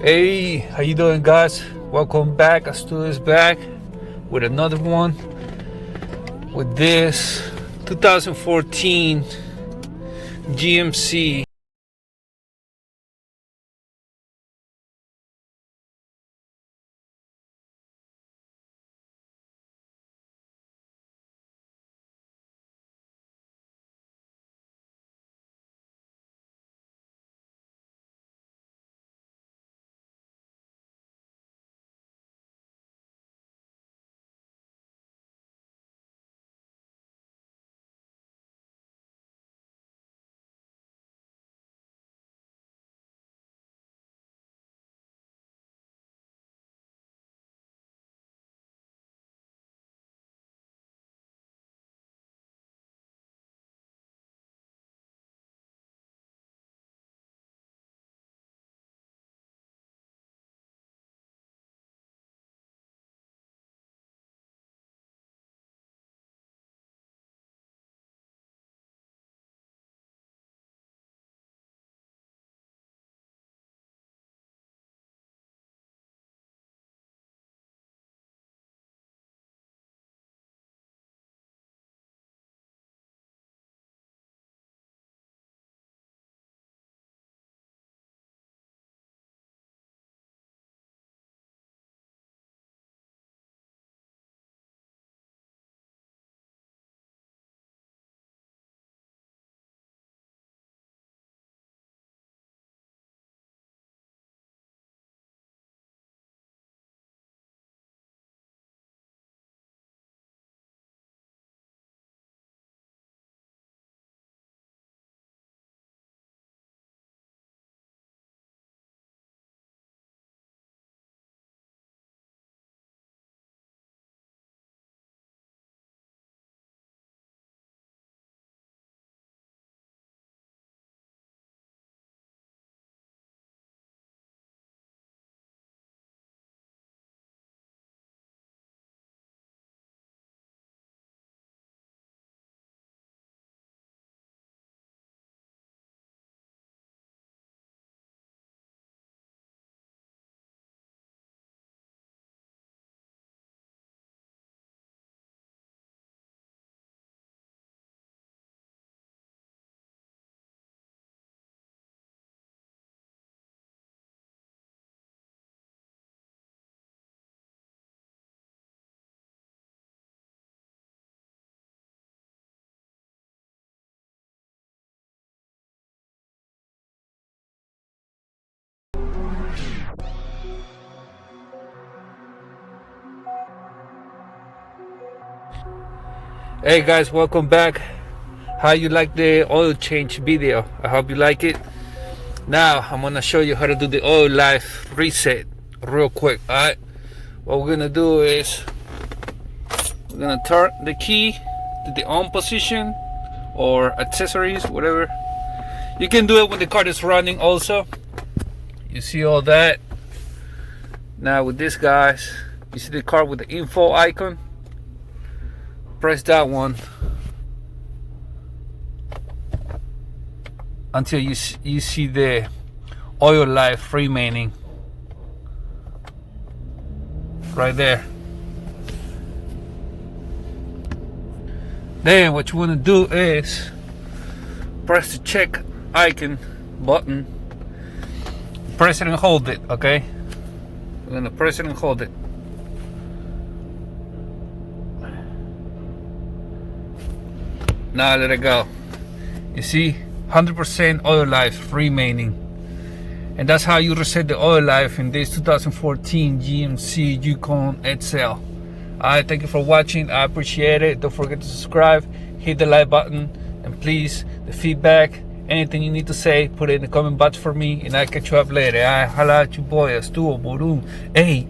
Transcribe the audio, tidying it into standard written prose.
Hey, how you doing, guys? Welcome back. Stu is back with another one with this 2014 GMC. Hey guys, welcome back. How you like the oil change video? I hope you like it. Now I'm gonna show you how to do the oil life reset real quick. Alright, what we're gonna do is we're gonna turn the key to the on position or accessories, whatever. You can do it when the car is running also. You see all that. Now with this, guys, you see the car with the info icon. Press that one until you see the oil life remaining right there. Then what you want to do is press the check icon button, press it and hold it. Okay, we're gonna press it and hold it. Now let it go. You see 100% oil life remaining, and that's how you reset the oil life in this 2014 GMC Yukon XL. Alright, thank you for watching. I appreciate it. Don't forget to subscribe, hit the like button, and please, the feedback, anything you need to say, put it in the comment box for me, and I'll catch you up later. Alright, holla at you boy, Stu, Borum. Hey.